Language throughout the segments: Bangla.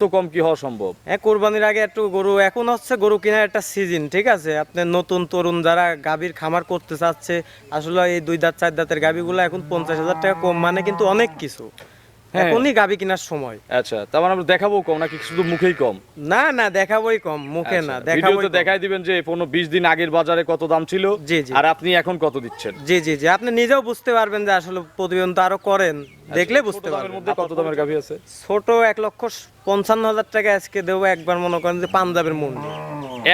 তো কম কি হওয়া সম্ভব? কোরবানির আগে একটু গরু এখন হচ্ছে গরু কেনার একটা সিজন, ঠিক আছে। আপনার নতুন তরুণ যারা গাভীর খামার করতে চাচ্ছে, আসলে এই 2 দাঁত 4 দাঁতের গাভীগুলো এখন 50,000 টাকা কম, মানে কিন্তু অনেক কিছু। হ্যাঁ। এখনই গাভী কেনার সময়। আচ্ছা, তার মানে আমরা দেখাবো কম নাকি শুধু মুখেই কম? না না, দেখাবোই কম, মুখে আচ্ছা, না, দেখাবোই ভিডিওতে কম। দেখাই দিবেন যে 15-20 দিন আগের বাজারে কত দাম ছিল জি জি আর আপনি এখন কত দিচ্ছেন। জি জি জি, আপনি নিজেও বুঝতে পারবেন যে আসলে প্রতিবেদন তো আরো করেন, দেখলে আচ্ছা, বুঝতে ছোট দামের পারবেন। মধ্যে কত দামের গাভী আছে? ছোট 1,55,000 টাকা আজকে দেবো একবার, মনে করেন যে পাঞ্জাবের মন্ডি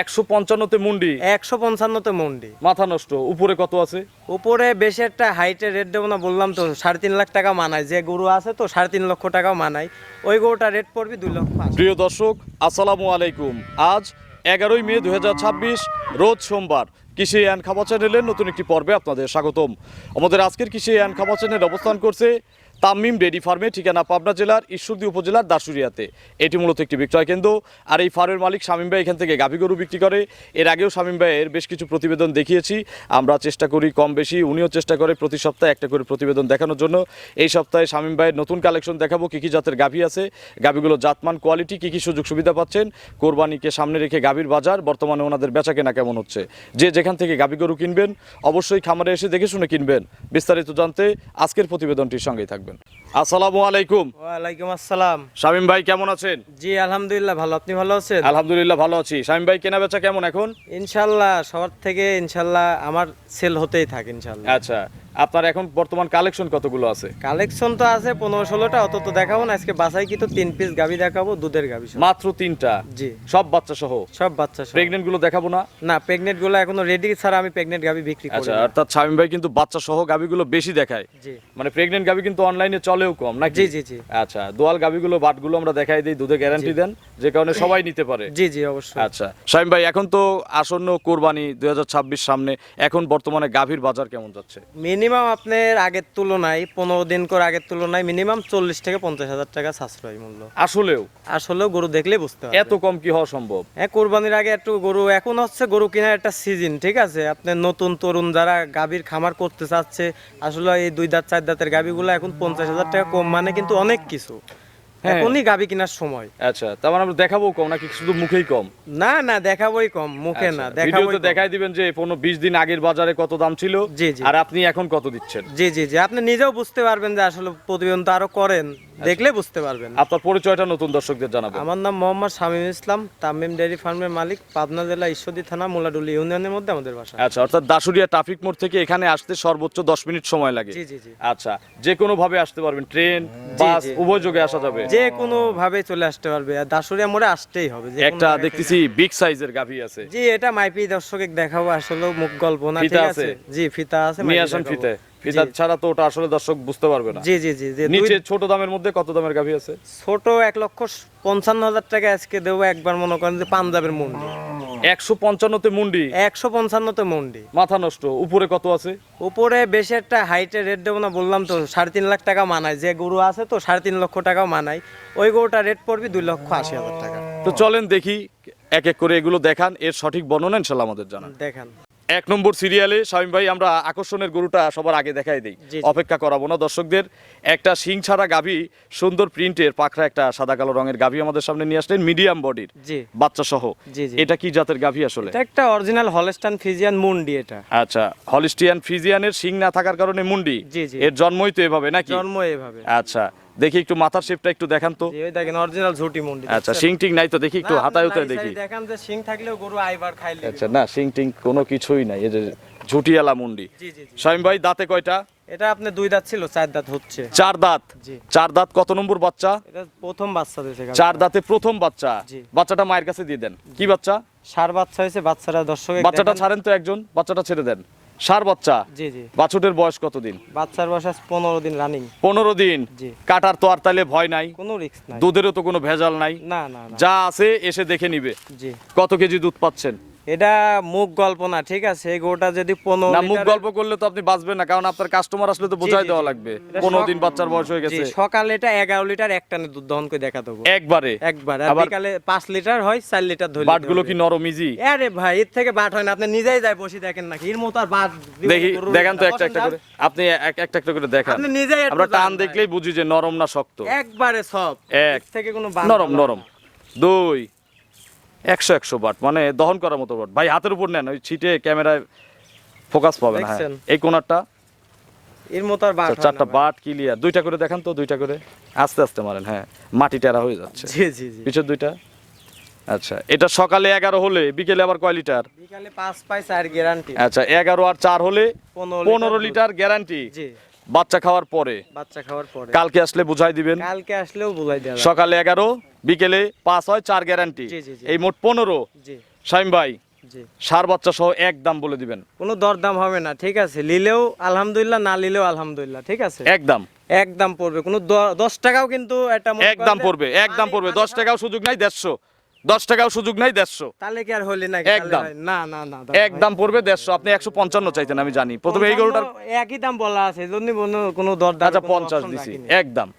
155 মুন্ডি। 155 মন্ডি। মাথা নষ্ট। উপরে কত আছে? উপরে বেশি একটা হাইটের রেট দেবো না, বললাম তো 3.5 লাখ টাকা মানায়। যে গরু আছে তো 3.5 লক্ষ টাকাও মানায়, ওই গরুটা রেট পড়বে 2,80,000। প্রিয় দর্শক, আসসালামু আলাইকুম। আজ 11ই মে 2026 রোজ সোমবার। কৃষি অ্যান্ড খামার চ্যানেলের নতুন একটি পর্বে আপনাদের স্বাগতম। আমাদের আজকের কৃষি অ্যান্ড খামার চ্যানেল অবস্থান করছে তামিম ডেইরি ফার্মে, ঠিকানা পাবনা জেলার ঈশ্বরদী উপজেলার দাসুরিয়াতে। এটি মূলত একটি বিক্রয় কেন্দ্র। আর এই ফার্মের মালিক শামীম ভাই এখান থেকে গাভী গরু বিক্রি করে। এর আগেও শামীম ভাইয়ের বেশ কিছু প্রতিবেদন দেখিয়েছি। আমরা চেষ্টা করি কম বেশি, উনিও চেষ্টা করে প্রতি সপ্তাহে একটা করে প্রতিবেদন দেখানোর জন্য। এই সপ্তাহে শামীম ভাইয়ের নতুন কালেকশন দেখাবো, কী কী জাতের গাভী আছে, গাভীগুলো জাতমান, কোয়ালিটি, কী কী সুযোগ সুবিধা পাচ্ছেন, কোরবানিকে সামনে রেখে গাভীর বাজার, বর্তমানে ওনাদের বেচা কেনা কেমন হচ্ছে। যে যেখান থেকে গাভী গরু কিনবেন অবশ্যই খামারে এসে দেখে শুনে কিনবেন। বিস্তারিত জানতে আজকের প্রতিবেদনটির সঙ্গেই থাকবেন। আসসালামু আলাইকুম। ওয়ালাইকুম আসসালাম। শামীম ভাই কেমন আছেন? জি আলহামদুলিল্লাহ ভালো, আপনি ভালো আছেন? আলহামদুলিল্লাহ ভালো আছি। শামীম ভাই কেনা বেচা কেমন এখন? ইনশাল্লাহ সবার থেকে ইনশাল্লাহ আমার সেল হতেই থাকে ইনশাল্লাহ। আচ্ছা, আপনার এখন বর্তমান কালেকশন কতগুলো আছে? কালেকশন তো আছে 15-16টা, অত তো দেখাবো না আজকে। বাসাই কি তো 3 পিস গাভী দেখাবো, দুধের গাভী সব। মাত্র 3টা? জি, সব বাচ্চা সহ? সব বাচ্চা সব। প্রেগনেন্ট গুলো দেখাবো না? না, প্রেগনেন্ট গুলো এখনো রেডি ছাড়া আমি প্রেগনেন্ট গাভী বিক্রি করি আচ্ছা, না। অর্থাৎ শামীম ভাই কিন্তু বাচ্চা সহ গাভীগুলো বেশি দেখায়। জি মানে প্রেগনেন্ট গাভী কিন্তু অনলাইনে চলেও কম নাকি? জি জি জি আচ্ছা, দোয়াল গাভীগুলো, বাটগুলো আমরা দেখাই দিই, দুধে গ্যারান্টি দেন, যে কারণে সবাই নিতে পারে। জি জি অবশ্যই। আচ্ছা শামীম ভাই, এখন তো আসন্ন কোরবানি 2026 সামনে, এখন বর্তমানে গাভীর বাজার কেমন যাচ্ছে? মিনিমাম আপনার আগের তুলনায় 15 দিন করে আগের তুলনায় মিনিমাম 40 থেকে 50,000 টাকা সাশ্রয় মূল্য। আসলেও আসলেও গরু দেখলেই বুঝতে পারবেন। এত কম কি হওয়া সম্ভব? কোরবানির আগে একটু গরু এখন হচ্ছে গরু কেনার একটা সিজন, ঠিক আছে। আপনার নতুন তরুণ যারা গাভীর খামার করতে চাচ্ছে, আসলে এই 2 দাঁত 4 দাঁতের গাভীগুলো এখন 50,000 টাকা কম, মানে কিন্তু অনেক কিছু। হ্যাঁ। এখনই গাভী কেনার সময়। আচ্ছা, তার মানে আমরা দেখাবো কম নাকি শুধু মুখেই কম? না না, দেখাবোই কম, মুখে না, আচ্ছা, দেখাবোই ভিডিওতে কম। দেখাই দিবেন যে 15-20 দিন আগের বাজারে কত দাম ছিল জি জি আর আপনি এখন কত দিচ্ছেন। জি জি জি, আপনি নিজেও বুঝতে পারবেন যে আসলে প্রতিবেদন তো আরো করেন, দেখলে বুঝতে পারবেন। আপনার পরিচয়টা নতুন দর্শকদের জানাবেন। আমার নাম মোহাম্মদ শামীম ইসলাম, তামিম ডেইরি ফার্মের মালিক, পাবনা জেলা ঈশ্বরদী থানা মুলাডুলি ইউনিয়নের মধ্যে আমাদের বাসা। আচ্ছা, অর্থাৎ দাসুরিয়া ট্রাফিক মোড় থেকে এখানে আসতে সর্বোচ্চ 10 মিনিট সময় লাগে। জি জি জি আচ্ছা, যে কোনো ভাবে আসতে পারবেন, ট্রেন, বাস, জি। উভয় যোগে আসা যাবে? যে কোনো ভাবে চলে আসতে পারবে, আর দাসুরিয়া মোড়ে আসতেই হবে। যে কোনো একটা জায়গা দেখতেছি বিগ সাইজের গাভী আছে। থেকে। জি, এটা মাইপি দর্শকের দেখাবো, আসলে মুখ গল্প না, ফিতা ঠিক আছে? আছে। জি ফিতা আছে, নিয়ে মাইপি আসেন দেখাবো। ফিতে। ফিতা জি। ছাড়া তো ওটা আসলে দর্শক বুঝতে পারবে না। জি জি জি জি, নিচে ছোট দামের মধ্যে কত দামের গাভী আছে? ছোট 1,55,000 টাকা আজকে দেবো একবার, মনে করেন যে পাঞ্জাবের মন্ডি 155 মুন্ডি। 155 মন্ডি। মাথা নষ্ট। উপরে কত আছে? উপরে বেশি একটা হাইটের রেট দেবো না, বললাম তো 3.5 লাখ টাকা মানায়। যে গরু আছে তো 3.5 লক্ষ টাকাও মানায়, ওই গরুটা রেট পড়বে 2,80,000 টাকা। তো চলেন দেখি এক এক করে এগুলো দেখান, এর সঠিক বর্ণনা ইনশাল্লাহ আমাদের জানান। দেখান। 1 নম্বর সিরিয়ালে শামীম ভাই আমরা আকর্ষণের গরুটা সবার আগে দেখাই দেই, জি, জি। অপেক্ষা করাবো না দর্শকদের। একটা শিং ছাড়া গাভী, সুন্দর প্রিন্টের পাখরা একটা সাদা কালো রঙের গাভী আমাদের সামনে নিয়ে আসলেন, মিডিয়াম বডির, জি বাচ্চা সহ। জি জি, এটা কি জাতের গাভী আসলে? এটা একটা অরিজিনাল হলস্টাইন ফ্রিজিয়ান মুন্ডি এটা। আচ্ছা, হলিস্টিয়ান ফ্রিজিয়ানের শিং না থাকার কারণে মুন্ডি। জি জি, এর জন্মই তো এভাবে নাকি? জন্ম এভাবে। আচ্ছা, দেখি একটু মাথার শেপটা একটু দেখান তো। জি, ওই দেখেন অরিজিনাল ঝুটি মুন্ডি। আচ্ছা, শিং টিং নাই তো? দেখি একটু না, হাতায় আপনি উতায় নাই দেখি। সাইড দেখান যে শিং থাকলেও গরু আইবার খাইলে। আচ্ছা, না শিং টিং কোনো কিছুই নাই, এই যে ঝুটিয়ালা মুন্ডি। জি জি জি, শামীম ভাই দাঁতে কয়টা? এটা আপনি 2 দাঁত ছিল, 4 দাঁত হচ্ছে। 4 দাঁত। জি, 4 দাঁত কত নম্বর বাচ্চা? এটা প্রথম বাচ্চা দিয়েছে। 4 দাঁতে প্রথম বাচ্চা। জি। বাচ্চাটা মায়ের কাছে দিয়ে দেন। কি বাচ্চা? সার বাচ্চা হয়েছে, বাচ্চারা দর্শক বাচ্চাটা ছাড়েন তো একজন, বাচ্চাটা ছেড়ে দেন। সার বাচ্চা। জি জি, বাছুরের বয়স কতদিন? বাচ্চার বয়স 15 দিন রানিং। 15 দিন। জি, কাটার তো আর তাইলে ভয় নাই, কোনো রিস্ক নাই। দুধেরও তো কোনো ভেজাল নাই, না না না। যা আছে এসে দেখে নিবে। জি, কত কেজি দুধ পাচ্ছেন? এটা মুখ গল্প না, ঠিক আছে। এই গরুটা যদি 15 না, মুখ লিটারের- গল্প করলে তো আপনি বাঁচবেন না, কারণ আপনার কাস্টমার আসলে তো বোঝাই জি, দেওয়া জি। লাগবে। এটা 15 সক- দিন বাচ্চার বয়স হয়ে জি, গেছে। সকালে এটা 11 লিটার এক টানে দুধ দহন করে দেখা দেবো একবারে। একবার, আর আবার বিকালে 5 লিটার হয়, 4 লিটার ধরে। বাটগুলো কি নরম ইজি? আরে ভাই, এর থেকে বাট হয় না, আপনি নিজেই যাই বসে দেখেন নাকি এর মতো আর বাট দিব দেখি গরুর দেখান তো এটা। একটা একটা বসেন করে, আপনি একটা একটা করে দেখান। আপনি নিজেই একটু আমরা টান যান ভাই। দেখলেই বুঝি যে নরম না শক্ত। একবারে সব এক থেকে কোনো বাট নরম হবে নরম। না। দুই 100 বাট, মানে দহন করার মতো বাট। ভাই হাতের উপর নেন, ওই ছিটে ক্যামেরায় ফোকাস পাবে না। হ্যাঁ দেখছেন? এই কোনারটা এর মতো আর বাট হয় না চারটা ভাই। But clear. দুইটা করে দেখান তো, দুইটা করে আস্তে আস্তে মারেন। হ্যাঁ মাটি টেরা হয়ে যাচ্ছে। জি জি জি। পিছের দুইটা। আচ্ছা এটা সকালে 11 হলে বিকেলে আবার কয় লিটার? বিকালে 5 পাই 4 গ্যারান্টি। আচ্ছা 11 আর 4 হলে 15 15 লিটার গ্যারান্টি জি, বাচ্চা খাওয়ার পরে। বাচ্চা খাওয়ার পরে। কালকে আসলে বুঝাই দিবেন। কালকে আসলেও বুঝাই দেওয়া যাবে। সকালে 11 বিকেলে 5 হয় 4 গ্যারান্টি, জি, জি, জি। এই মোট 15। জি শাইম ভাই জি। সার বাচ্চা সহ এক দাম বলে দিবেন। কোনো দরদাম হবে না, ঠিক আছে? নিলেও আলহামদুলিল্লাহ, না নিলেও আলহামদুলিল্লাহ, ঠিক আছে? একদম একদম পড়বে, কোনো 10 টাকাও কিন্তু এটা মনে একদম করেন যে পড়বে, একদম পড়বে। 10 টাকাও সুযোগ নাই, 150। 10 টাকাও সুযোগ নাই, 150। তাহলে কি আর হলি নাকি? একদম। তাহলে হয়? না না না দাদা একদম পড়বে 150। আপনি 155 চাইতেন আমি জানি। প্রথমে এই গরুটার একই দাম বলা আছে, এজন্য কোনো দরদাম আচ্ছা 50 দিছি একদম।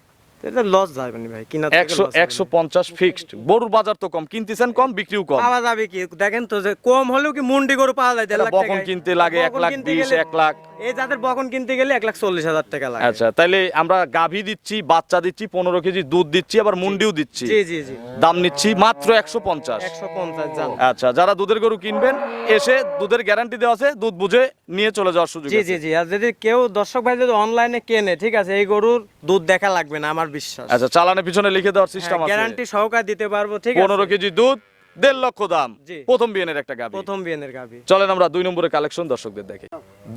এটা লস যাবে না ভাই, কিনা থেকে 100 150 ফিক্সড। গরুর বাজার তো কম, কিনতেছেন কম, বিক্রিও কম। পাওয়া যাবে কি দেখেন তো, যে কম হলেও কি মুন্ডি গরু পাওয়া যায় 1.5 লাখ বকন টাকায়? কিনতে লাগে 1 বকন লাখ কিনতে 20, গেলে- 1 লাখ। এই যাদের বকন কিনতে গেলে 1,40,000 টাকা লাগে। আচ্ছা তাইলে আমরা গাভী দিচ্ছি, বাচ্চা দিচ্ছি, 15 কেজি দুধ দিচ্ছি, আবার মুন্ডিও দিচ্ছি। জি জি জি। দাম নিচ্ছি মাত্র 150। 150 জান। আচ্ছা যারা দুধের গরু কিনবেন এসে দুধের গ্যারান্টি দেওয়া আছে, দুধ বুঝে নিয়ে চলে যাওয়ার সুযোগ জি আছে। জি জি। আর যদি কেউ দর্শক ভাই যদি অনলাইনে কেনে, ঠিক আছে, এই গরুর দুধ দেখা লাগবে না আমার বিশ্বাস। আচ্ছা চালানের পিছনে লিখে দেওয়ার সিস্টেম আছে। গ্যারান্টি সহকারে দিতে পারবো, ঠিক আছে? 15 কেজি দুধ 1.5 লক্ষ দাম। জি। প্রথম বিয়ানের একটা গাভী। প্রথম বিয়ানের গাবি। চলেন আমরা 2 নম্বরের কালেকশন দর্শকদের দেখি।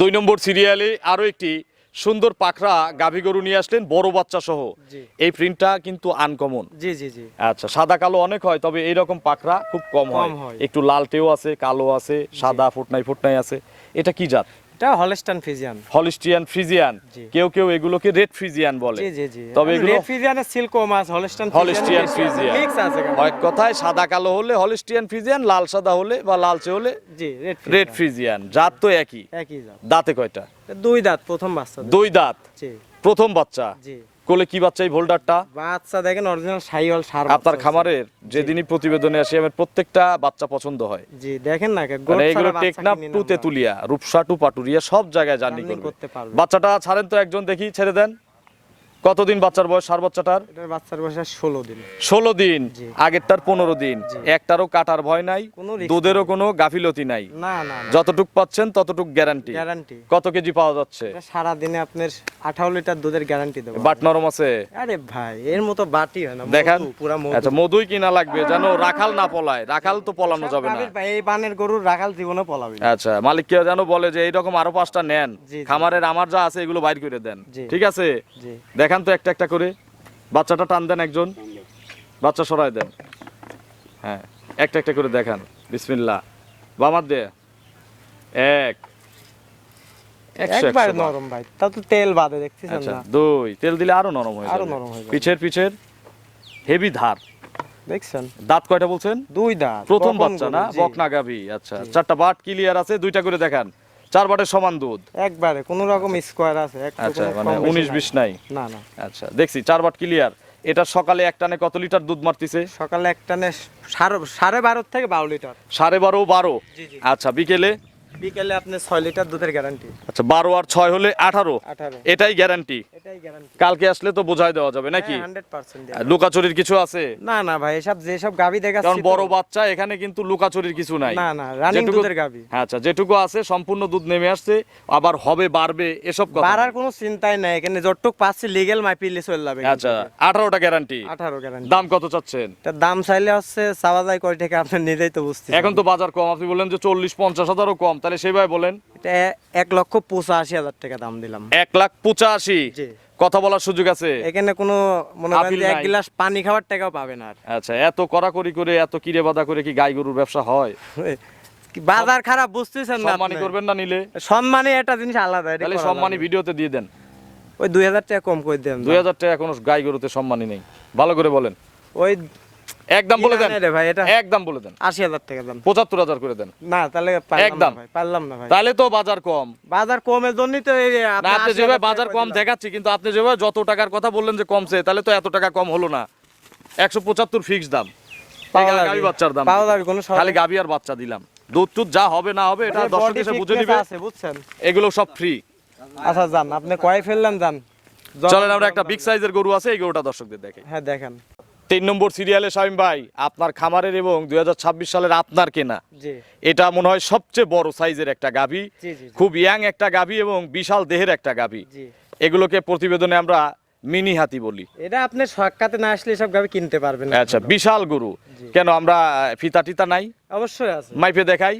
2 নম্বর সিরিয়ালে আরো একটি সুন্দর পাখরা গাভী গরু নিয়ে আসলেন, বড় বাচ্চা সহ। জি। এই প্রিন্টটা কিন্তু আনকমন। জি জি জি। আচ্ছা সাদা কালো অনেক হয়, তবে এইরকম পাখরা খুব কম হয়। কম হয়। একটু লালটেও আছে, কালো আছে, সাদা ফুটনাই ফুটনাই আছে। এটা কি জাত? এটা হলস্টাইন ফ্রিজিয়ান। Holstein Friesian. জি। কেউ কেউ এগুলোকে রেড ফ্রিজিয়ান বলে। জি জি জি। তবে এগুলো রেড ফ্রিজিয়ানের সিল্ক মাছ, হলস্টাইন হলিস্টিয়ান ফ্রিজিয়ান মিক্স আছে গাবি। এক কথায় সাদা কালো হলে হলিস্টিয়ান ফ্রিজিয়ান, লাল সাদা হলে বা লালচে হলে জি, রেড ফ্রিজিয়ান। জাত তো একই। একই জাত। দাঁতে কয়টা? 2 দাঁত, প্রথম বাচ্চা। 2 দাঁত, জি প্রথম বাচ্চা। জি। কোলে কি বাচ্চা এই ভোল্ডারটা? বাচ্চা দেখেন অরিজিনাল শাইওয়াল সার। আপনার খামারের যেদিনই প্রতিবেদনে আসি আমার প্রত্যেকটা বাচ্চা পছন্দ হয়। জি দেখেন না, মানে এইগুলো টেকনাফ টু তেতুলিয়া, রূপসা টু পাটুরিয়া সব জায়গায় জার্নি জার্নি করবে। করতে পারবে। বাচ্চাটা ছাড়েন তো একজন দেখি, ছেড়ে দেন। কতদিন বাচ্চার বয়স সার বাচ্চাটার? এটার বাচ্চার বয়স 16 দিন। 16 দিন। জি। আগেরটার 15 দিন। একটারও কাটার ভয় নাই, কোনো risk দুধেরও কোনো গাফিলতি নাই। না না না, যতটুক পাচ্ছেন ততটুক গ্যারান্টি। গ্যারান্টি। কত কেজি পাওয়া যাচ্ছে? এটা সারা দিনে আপনার 18 লিটার দুধের গ্যারান্টি দেবো। বাট নরম আছে? আরে ভাই এর মতো বাটি হয় না, দেখান। মধু, পুরা মধু। আচ্ছা মধুই কিনা লাগবে, যেন রাখাল না পলায়। রাখাল তো পলানো সব যাবে না। গাভীর ভাই, এই বানের গরুর রাখাল জীবনে পলাবে না। আচ্ছা মালিককে যেন বলে যে এইরকম আরো 5টা নেন, জি, জি। খামারের আমার যা আছে এগুলো বাইর করে দেন। জি। ঠিক আছে, জি দেখান তো একটা একটা করে। বাচ্চাটা টান দেন একজন, বাচ্চা সরাই দেন। হ্যাঁ একটা একটা করে দেখান। বিসমিল্লাহ। বামার দে। এক 100, একবার 100 বার। নরম ভাই, তাও তো তেল বাদে দেখতেছেন আচ্ছা না? 2 তেল দিলে আরো নরম হয়ে আরো যাবে। নরম হয়ে যাবে। পিছের হেভি ধার। দেখছেন? দাঁত কয়টা বলছেন? 2 দাঁত, প্রথম বকন বাচ্চা গরু, না? জি। বকনা গাভী। আচ্ছা 4টা বাট ক্লিয়ার আছে, 2টা করে দেখান। 4 বাটের সমান দুধ। একবারে কোনো রকম স্কোয়ার আছে, একটু আচ্ছা কোনো মানে কম বেশি 19-20 নাই। না না। আচ্ছা দেখছি 4 বাট ক্লিয়ার। এটা সকালে এক টানে কত লিটার দুধ মারতিছে? সকালে একটানে 12.5 থেকে 12 লিটার। 12.5 12। জি, জি। আচ্ছা বিকেলে? বিকেলে আপনি 6 লিটার দুধের গ্যারান্টি। আচ্ছা 12 আর 6 হলে 18। 18 এটাই গ্যারান্টি। এটাই গ্যারান্টি। কালকে আসলে তো বোঝাই দেওয়া যাবে নাকি? 100% আর লুকাচুরির কিছু আছে? না না ভাই, এসব যেসব গাবি কারণ দেখাচ্ছি বড় তো- বাচ্চা, এখানে কিন্তু লুকাচুরির কিছু নাই। না না, রানিং যেটুকু- দুধের গাবি। হ্যাঁ, আচ্ছা যেটুকু আছে সম্পূর্ণ দুধ নেমে আসছে, আবার হবে বাড়বে এসব কথা বাড়ার নাই। কোনো চিন্তাই নাই, এখানে যতটুক পাচ্ছি লিগ্যাল মাইপিলে চলে যাবে। আচ্ছা 18টা গ্যারান্টি। 18 গ্যারান্টি। দাম কত চাচ্ছেন? তার দাম চাইলে হচ্ছে চাওয়া যায় কয় টাকা, আপনি নিজেই তো বুঝছেন। এখন তো বাজার কম, আপনি বললেন যে 40-50 হাজারও কম, তাহলে সেভাবে বলেন। এটা 1,85,000 টাকা দাম দিলাম। 1,85,000। জি। কথা বলার সুযোগ আছে? এখানে কোনো মনে করেন আপিল যে এক নাই। গ্লাস পানি খাওয়ার টাকাও পাবেন আর। আচ্ছা এত কড়াকড়ি করে, এত কিরে বাদা করে কি গাই গরুর ব্যবসা হয়? কি বাজার খারাপ বুঝতেছেন না সম্মানী আপনি? করবেন না নিলে? সম্মানী একটা জিনিস আলাদা, এটা তাহলে করা সম্মানী যাবে। ভিডিওতে দিয়ে দেন। ওই 2,000 টাকা কম করে দেন। 2,000 টাকা কোনো গাই গরুতে সম্মানী নেই। ভালো করে বলেন। ওই একদম বলে দেন। কি জানে রে ভাই, এটা একদম বলে দেন। 80,000 টাকা দাম। 75,000 করে দেন। না তাহলে পারলাম একদম। না ভাই, পারলাম না ভাই। তাহলে তো বাজার কম। বাজার কমের জন্যই তো এই না আপনি 80,000 যেভাবে টাকা বাজার করে কম দিলাম। দেখাচ্ছি, কিন্তু আপনি যেভাবে যত টাকার কথা বললেন যে কমছে, তাহলে তো এত টাকা কম হলো না। 175 ফিক্স দাম। পাওয়া যাবে। গাভী বাচ্চার দাম পাওয়া যাবে, কোনো খালি গাভী আর বাচ্চা দিলাম। দুধ টুধ যা হবে না হবে এটা দর্শক এসে বুঝে নিবে। আছে বুঝছেন। এগুলো সব ফ্রি। আচ্ছা যান, আপনি কয় ফেললেন যান। চলেন আমরা একটা বিগ সাইজের গরু আছে, এই গরুটা দর্শকদের দেখে। হ্যাঁ দেখেন। 3 নম্বর সিরিয়ালে শামীম ভাই আপনার খামারের এবং 2026 সালের আপনার কেনা জি এটা মনে হয় সবচেয়ে বড় সাইজের একটা গাভী, জি জি খুব ইয়াং একটা গাভী এবং বিশাল দেহের একটা গাভী। জি এগুলোকে প্রতিবেদনে আমরা মিনি হাতি বলি। এটা আপনি সাক্ষাতে না আসলে সব গাবি কিনতে পারবেন না। আচ্ছা, বিশাল গরু। কেন আমরা ফিতা টিতা নাই? অবশ্যই আছে। মাইপে দেখাই।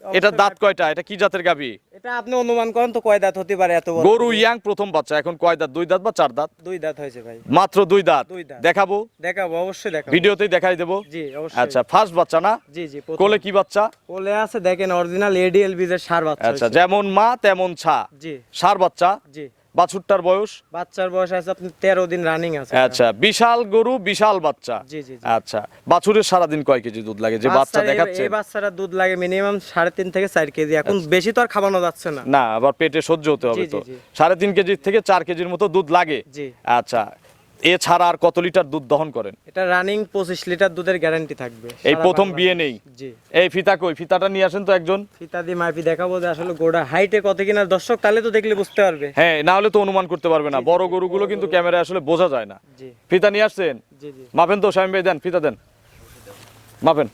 এটা দাঁত কয়টা? এটা কি জাতের গাভী? এটা আপনি অনুমান করেন তো কয় দাঁত হতে পারে এত বড় গরু ইয়াং প্রথম বাচ্চা, এখন কয় দাঁত? 2 দাঁত বা 4 দাঁত? 2 দাঁত হয়েছে ভাই। মাত্র 2 দাঁত। 2 দাঁত। দেখাবো? দেখাবো, অবশ্যই দেখাবো। ভিডিওতেই দেখাই দেবো। জি অবশ্যই। আচ্ছা, ফার্স্ট বাচ্চা না? জি জি। কোলে কি বাচ্চা? কোলে আছে দেখেন অরিজিনাল এডিএল বীজের ষাঁড় বাচ্চা। আচ্ছা, যেমন মা তেমন ছা। জি। ষাঁড় বাচ্চা। জি। বাছুরটার বয়স? বাচ্চার বয়স আছে আপনি 13 দিন রানিং আছে। আচ্ছা, বিশাল গরু বিশাল বাচ্চা। জি জি। আচ্ছা, বাছুরের সারা দিন কয় কেজি দুধ লাগে যে বাচ্চা দেখাচ্ছে? এই বাচ্চারা দুধ লাগে মিনিমাম 3.5 থেকে 4 কেজি। এখন বেশি তো আর খাওয়ানো যাচ্ছে না। না, আবার পেটে সহ্য হতে হবে তো। 3.5 কেজি থেকে 4 কেজির মতো দুধ লাগে। জি। আচ্ছা, এছাড়া আর কত লিটার দুধ দহন করেন? এটা রানিং 25 লিটার দুধের গ্যারান্টি থাকবে। এই প্রথম বিয়ে নেই? জি। এই ফিতা কই? ফিতাটা নিয়ে আসেন তো একজন। ফিতা দিয়ে মাপি দেখাবো যে আসলে গোড়া হাইটে কত কিনা, দর্শক তাহলে তো দেখলে বুঝতে পারবে। হ্যাঁ, না হলে তো অনুমান করতে পারবে না। বড় গরুগুলো কিন্তু ক্যামেরায় আসলে বোঝা যায় না। জি। ফিতা নিয়ে আসছেন? জি জি। মাপেন তো শামীম ভাই, দেন ফিতা দেন, মাপেন,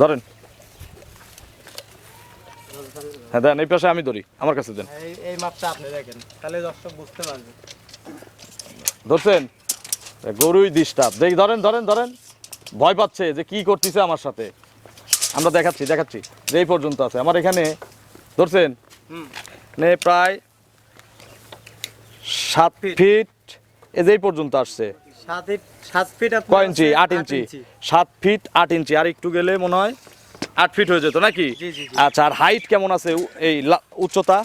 ধরেন। হ্যাঁ দেন, এই পাশে আমি ধরি, আমার কাছে দেন। এই মাপটা আপনি দেখেন তাহলে দর্শক বুঝতে পারবে। ধরছেন? গরুই ডিস্টার্ব। দেখি, ধরেন ধরেন ধরেন। ভয় পাচ্ছে যে কি করতেছে আমার সাথে। আমরা দেখাচ্ছি দেখাচ্ছি যে এই পর্যন্ত আছে আমার এখানে। ধরছেন? মানে প্রায় 7 ফিট এই যে এই পর্যন্ত আসছে। 7 ফিট আপনার কয় ইঞ্চি? 8 ইঞ্চি। 7 ফিট 8 ইঞ্চি। আর একটু গেলে মনে হয় 8 ফিট হয়ে যেত নাকি? জি জি। আচ্ছা, আর হাইট কেমন আছে? এই উচ্চতা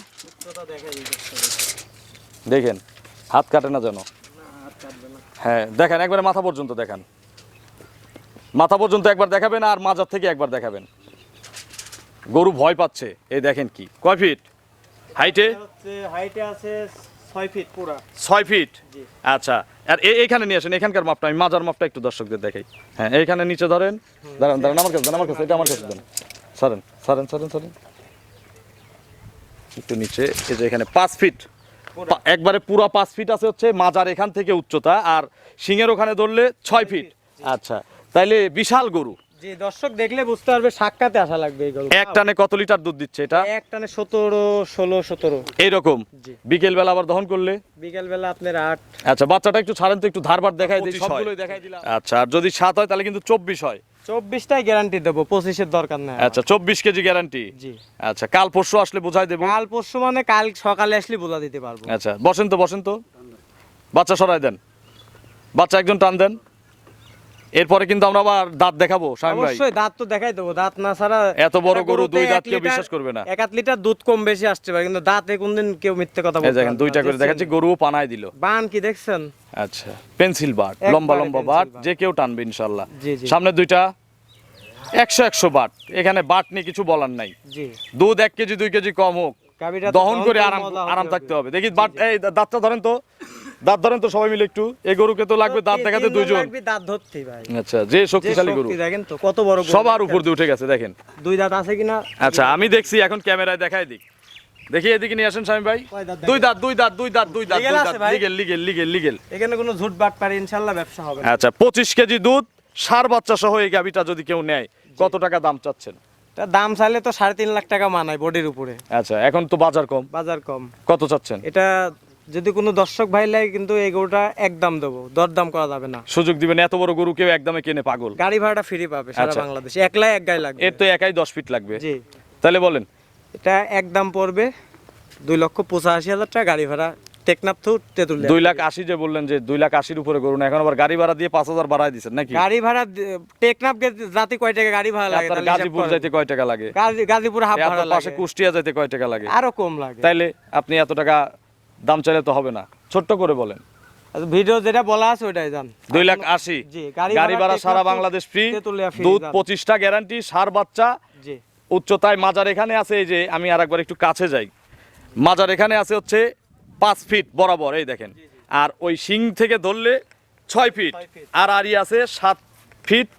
দেখেন, হাত কাটে না যেন। হ্যাঁ দেখেন, একবারে মাথা পর্যন্ত দেখান। মাথা পর্যন্ত একবার দেখাবেন আর মাজার থেকে একবার দেখাবেন। গরু ভয় পাচ্ছে। এই দেখেন কি কয় ফিট হাইটে? হাইটে আছে 6 ফিট পুরা। 6 ফিট। জি। আচ্ছা, আর এইখানে নিয়ে আসেন, এখানকার মাপটা আমি মাজার মাপটা একটু দর্শকদের দেখাই। হ্যাঁ, এইখানে নিচে ধরেন। দাঁড়ান দাঁড়ান, আমার কাছে দেন, আমার কাছে, এটা আমার কাছে দেন। সরেন সরেন সরেন সরেন একটু নিচে। এই যে এখানে 5 ফিট, একবারে পুরা 5 ফিট আছে হচ্ছে মাজার এখান থেকে উচ্চতা, আর সিংহের ওখানে ধরলে 6 ফিট। আচ্ছা, তাইলে বিশাল গরু। জি, দর্শক দেখলে বুঝতে পারবে, সাক্ষাতে আসা লাগবে এই গরু। এক টানে কত লিটার দুধ দিচ্ছে এটা? এক টানে 17, 16, 17 এইরকম। জি। বিকেল বেলা আবার দহন করলে? বিকেল বেলা আপনার 8। আচ্ছা, বাচ্চাটা একটু ছাড়েন তো, একটু ধারবার দেখাই দিই, সবগুলোই দেখাই দিলাম। আচ্ছা, আর যদি 7 হয় তাহলে কিন্তু 24 হয়। 24টাই গ্যারান্টি দেবো, 25-এর দরকার নাই। আচ্ছা, 24 কেজি গ্যারান্টি। জি। আচ্ছা, কাল পরশু আসলে বোঝাই দেবো। কাল পরশু মানে কাল সকালে আসলে বোঝা দিতে পারবো। আচ্ছা, বসেন তো বসেন তো, বাচ্চা সরাই দেন, বাচ্চা একজন টান দেন। এরপরে কিন্তু আমরা আবার দাঁত দেখাবো শামীম ভাই। অবশ্যই দাঁত তো দেখাই দেবো, দাঁত না ছাড়া এত বড় গরু গরুতে 2 দাঁত 1 কেউ লিটার- বিশ্বাস করবে না। 1 লিটার দুধ কম বেশি আসতে পারে, কিন্তু দাঁতে কোনদিন কেউ মিথ্যে কথা এই বলতে দেখেন, পারবে না। 2টা করে দেখছেন? দেখাচ্ছি, গরুও পানায় দিল। বান কি দেখছেন? আচ্ছা, পেন্সিল বাট, একবারে লম্বা লম্বা pencil বাট, bar। যে কেউ টানবে ইনশাআল্লাহ। জি জি। সামনে 2টা 100 বাট, এখানে বাট নিয়ে কিছু বলার নাই। জি। দুধ 1 কেজি 2 কেজি কম হোক, গাভীটা তো দহন করে আরাম মজা হতে আরাম হবে। থাকতে হবে। দেখি বাট, এই দাঁতটা ধরেন তো, দাঁত ধরেন তো সবাই মিলে একটু। এই গরুকে তো লাগবে দাঁত দেখাতে 2 জন। লাগবে দাঁত ধরতে ভাই। আচ্ছা, যে শক্তিশালী গরু, শক্তি দেখেন তো কত বড় গরু। সবার উপর দিয়ে উঠে গেছে দেখেন। 2 দাঁত আছে কিনা? আচ্ছা, আমি দেখছি, এখন ক্যামেরায় দেখাই দিক। দেখি এদিকে নিয়ে আসেন শামীম ভাই। কয় দাঁত 2 দাঁত 2 দাঁত 2 দাঁত 2 দাঁত লিগেল আছে ভাই? Legal legal legal legal. এখানে কোনো ঝুট বাট পারে ইনশাআল্লাহ ব্যবসা হবে না। আচ্ছা, 25 কেজি দুধ, 6 বাচ্চা সহ এই গাভিটা যদি কেউ নেয়, কত টাকা দাম চাচ্ছেন? তার দাম চাইলে তো 3.5 লাখ টাকা মানায় বডির উপরে। আচ্ছা, এখন তো বাজার কম, বাজার কম। কত চাচ্ছেন? এটা যদি কোনো দর্শক ভাই লাগে কিন্তু এই গরুটা একদম দেবো, দরদাম করা যাবে না। সুযোগ দিবেন? এত বড় গরু কেউ একদমে কেনে পাগল। গাড়ি ভাড়াটা ফ্রি পাবে সারা আচ্ছা। বাংলাদেশে, একলাই এক গাড়ি লাগবে। এর তো একাই 10 ফিট লাগবে। জি। তাহলে বলেন। এটা একদম পড়বে 2,85,000 টাকা গাড়ি ভাড়া, টেকনাফ টু তেতুলিয়া। 2,80,000 যে বললেন, যে 2,80,000 উপরে গরু না, এখন আবার গাড়ি ভাড়া দিয়ে 5,000 বাড়ায় দিচ্ছেন নাকি? গাড়ি ভাড়া টেকনাফ জাতি কয় টাকা গাড়ি ভাড়া লাগে? আপনার তাহলে হিসাব গাজীপুর করেন। যাইতে কয় টাকা লাগে? গাজীপুর হাফ ভাড়া আপনার পাশে লাগে, কুষ্টিয়া যাইতে কয় টাকা লাগে? আরো কম লাগে। তাইলে আপনি এত টাকা দাম চাইলে তো হবে না, ছোট্ট করে বলেন। আচ্ছা, ভিডিও যেটা বলা আছে ওইটাই জান। 2,80,000। জি, গাড়ি ভাড়া সারা Teknaf to Bangladesh free, Tetulia free, দুধ জান। 25টা গ্যারান্টি, 6 বাচ্চা, জি। উচ্চতায় মাজার এখানে আছে। এই যে আমি আরেকবার একটু কাছে যাই, মাজার এখানে আছে হচ্ছে 5 ফিট বরাবর, এই দেখেন। আর ওই শিং থেকে ধরলে 6 ফিট, 6 ফিট। আর আড়ি আছে 7 ফিট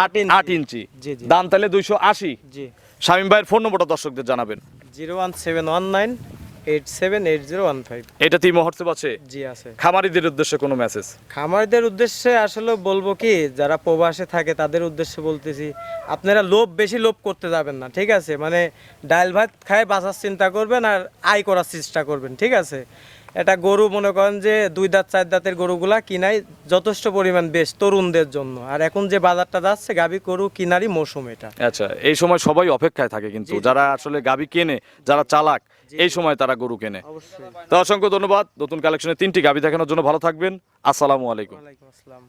8 ইঞ্চি। জি, জি। দাম তাহলে 280। জি। শামীম ভাইয়ের ফোন নম্বরটা দর্শকদের জানাবেন। 01719 878015। এটাতেই হোয়াটসঅ্যাপ আছে? জি আছে। খামারিদের উদ্দেশ্যে কোনো মেসেজ? খামারদের উদ্দেশ্যে আসলে বলবো কি, যারা প্রবাসে থাকে তাদের উদ্দেশ্যে বলতেছি, আপনারা বেশি লোভ করতে যাবেন না, ঠিক আছে? মানে ডাল ভাত খায় বাঁচার চিন্তা করবেন আর আয় করার চেষ্টা করবেন, ঠিক আছে? এটা গরু মনে করেন যে 2 দাঁত 4 দাঁতের গরুগুলা কিনাই যথেষ্ট পরিমাণ বেশ তরুণদের জন্য। আর এখন যে বাজারটা যাচ্ছে গাভী গরু কিনারই মৌসুম এটা। আচ্ছা, এই সময় সবাই অপেক্ষায় থাকে, কিন্তু যারা আসলে গাবি কেনে, যারা চালাক, এই সময় তারা গরু কেনে। অবশ্যই। তো অসংখ্য ধন্যবাদ। নতুন কালেকশনে 3টি গাবি দেখানোর জন্য ভালো থাকবেন। আসসালামু আলাইকুম। ওয়ালাইকুম আসসালাম।